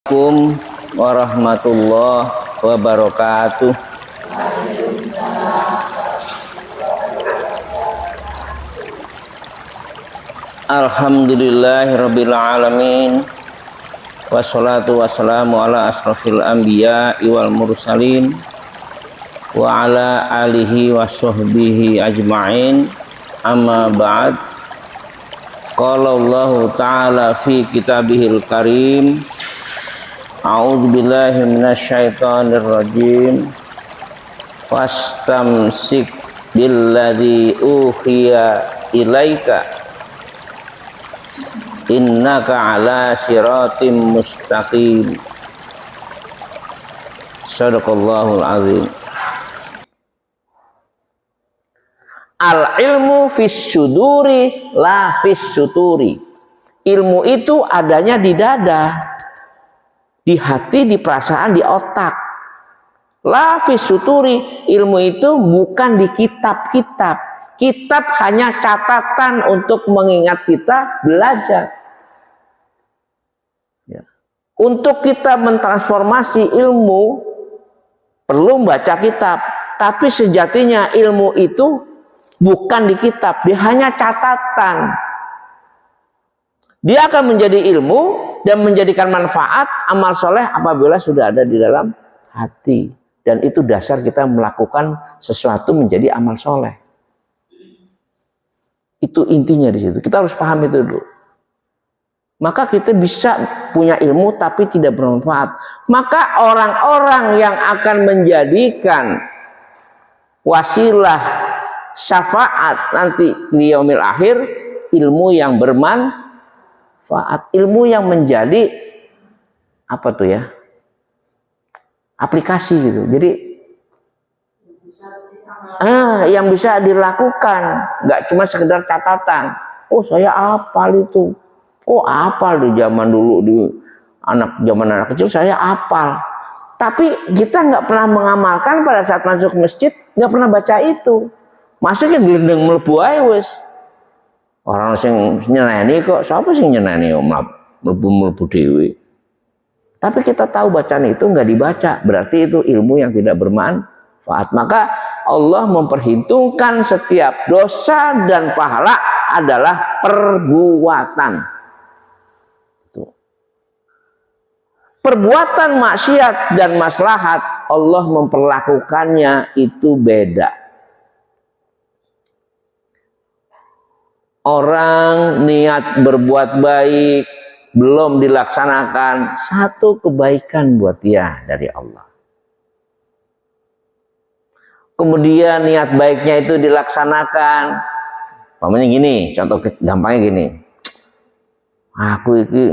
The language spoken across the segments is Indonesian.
Assalamualaikum warahmatullahi wabarakatuh. Alhamdulillahirabbil alamin. Wassalatu wassalamu ala asrofil anbiya wal mursalin wa ala alihi wassuhbihi ajma'in. Amma ba'd. Qala Allah ta'ala fi kitabihil karim, a'udzu billahi minasyaitonir rajim. Fastamsik billadzi uhiya ilaika innaka ala siratim mustaqim. Shadaqallahul azim. Al ilmu fis suduri la fis suturi. Ilmu itu adanya di dada, di hati, di perasaan, di otak. La fis suturi, ilmu itu bukan di kitab-kitab. Kitab hanya catatan untuk mengingat kita belajar. Ya. Untuk kita mentransformasi ilmu perlu baca kitab. Tapi sejatinya ilmu itu bukan di kitab, dia hanya catatan. Dia akan menjadi ilmu dan menjadikan manfaat amal soleh apabila sudah ada di dalam hati. Dan itu dasar kita melakukan sesuatu menjadi amal soleh. Itu intinya di situ. Kita harus paham itu dulu. Maka kita bisa punya ilmu tapi tidak bermanfaat. Maka orang-orang yang akan menjadikan wasilah syafaat nanti di yaumil akhir, ilmu yang bermanfaat, ilmu yang menjadi apa tuh ya, aplikasi gitu. Jadi yang bisa dilakukan, nggak cuma sekedar catatan. Oh saya hafal itu, oh hafal di zaman dulu, di zaman anak kecil saya hafal. Tapi kita nggak pernah mengamalkan. Pada saat masuk masjid nggak pernah baca itu. Masuknya gelendeng mlebu ae wis. Orang sing nyeneni kok, sapa sing nyeneni mlebu dhewe. Tapi kita tahu bacaan itu enggak dibaca, berarti itu ilmu yang tidak bermanfaat. Maka Allah memperhitungkan setiap dosa dan pahala adalah perbuatan. Perbuatan maksiat dan maslahat Allah memperlakukannya itu beda. Orang niat berbuat baik belum dilaksanakan, satu kebaikan buat dia dari Allah. Kemudian niat baiknya itu dilaksanakan. Pokoknya gini, contoh gampangnya gini. Aku iki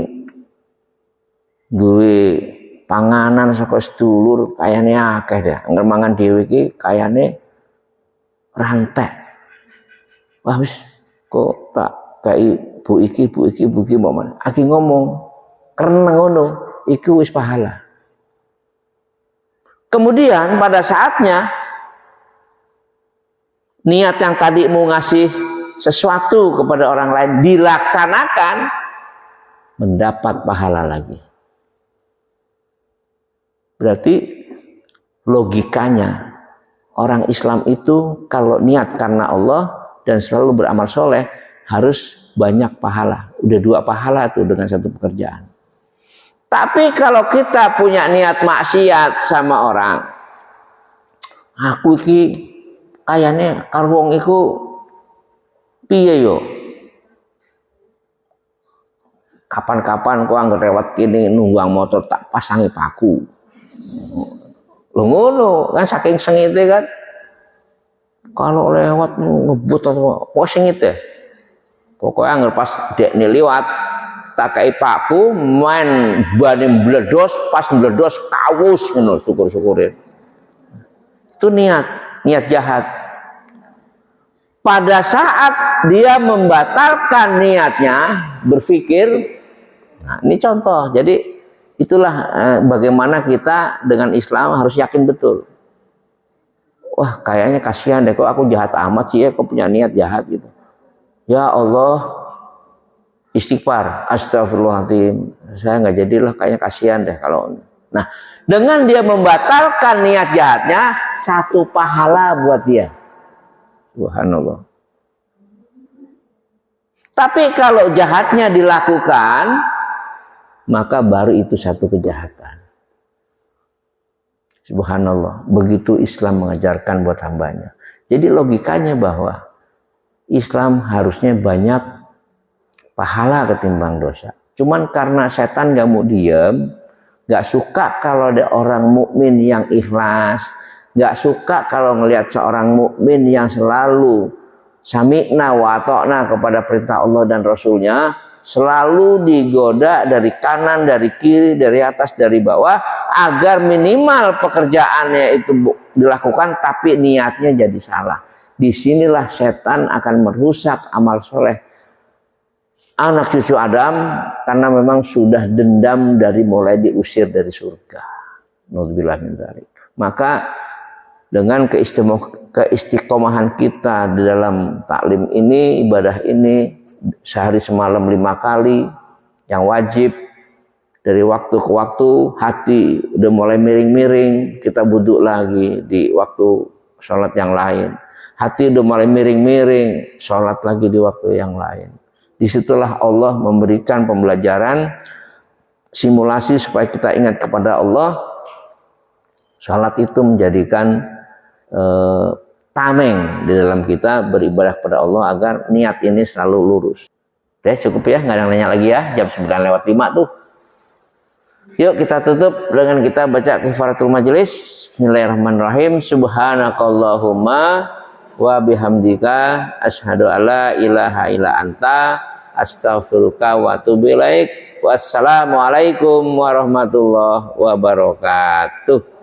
duwe panganan saka sedulur kayane akeh dah. Angger mangan dhewe iki kayane rantek. Wah wis kok tak kayak bu iki mau mana? Aki ngomong karena ngono, iki wis pahala. Kemudian pada saatnya niat yang tadi mau ngasih sesuatu kepada orang lain dilaksanakan, mendapat pahala lagi. Berarti logikanya orang Islam itu kalau niat karena Allah dan selalu beramal soleh harus banyak pahala. Udah 2 pahala tuh dengan satu pekerjaan. Tapi kalau kita punya niat maksiat sama orang, aku iki kayane karo wong iku piye yo? Kapan-kapan ku anggar lewat kene nunggang motor tak pasangi paku. Lho ngono kan saking sengite kan. Kalau lewat ngebut atau sengit ya. Pokoknya anggar pas dek nih lewat tak kayak paku main bani meledos, pas meledos kawus ngono syukur-syukurin. Itu niat jahat. Pada saat dia membatalkan niatnya, berpikir, nah ini contoh. Jadi itulah bagaimana kita dengan Islam harus yakin betul. Wah kayaknya kasihan deh, kok aku jahat amat sih ya, kok punya niat jahat gitu. Ya Allah, istighfar, astagfirullahaladzim. saya nggak jadilah, kayaknya kasihan deh kalau. Nah, dengan dia membatalkan niat jahatnya, satu pahala buat dia. Subhanallah. Tapi kalau jahatnya dilakukan, maka baru itu satu kejahatan. Subhanallah. Begitu Islam mengajarkan buat hambanya. Jadi logikanya bahwa Islam harusnya banyak pahala ketimbang dosa. Cuman karena setan gak mau diem, gak suka kalau ada orang mukmin yang ikhlas, gak suka kalau ngelihat seorang mukmin yang selalu sami'na wa ata'na kepada perintah Allah dan Rasulnya, selalu digoda dari kanan, dari kiri, dari atas, dari bawah, agar minimal pekerjaannya itu dilakukan tapi niatnya jadi salah. Disinilah setan akan merusak amal soleh anak cucu Adam, karena memang sudah dendam dari mulai diusir dari surga. Naudzubillah min dzalik. Maka dengan keistiqomahan kita di dalam taklim ini, ibadah ini, sehari semalam 5 kali yang wajib, dari waktu ke waktu, hati udah mulai miring-miring, kita buduk lagi di waktu sholat yang lain. Hati udah mulai miring-miring, sholat lagi di waktu yang lain. Disitulah Allah memberikan pembelajaran, simulasi supaya kita ingat kepada Allah. Sholat itu menjadikan tameng di dalam kita beribadah kepada Allah agar niat ini selalu lurus. Oke, cukup ya, nggak ada yang nanya lagi ya, jam 9:05 tuh. Yuk kita tutup dengan kita baca kifaratul majelis. Bismillahirrahmanirrahim. Subhanakallahumma wa bihamdika asyhadu alla ilaha illa anta astaghfiruka wa atubu ilaik. Wassalamualaikum warahmatullahi wabarakatuh.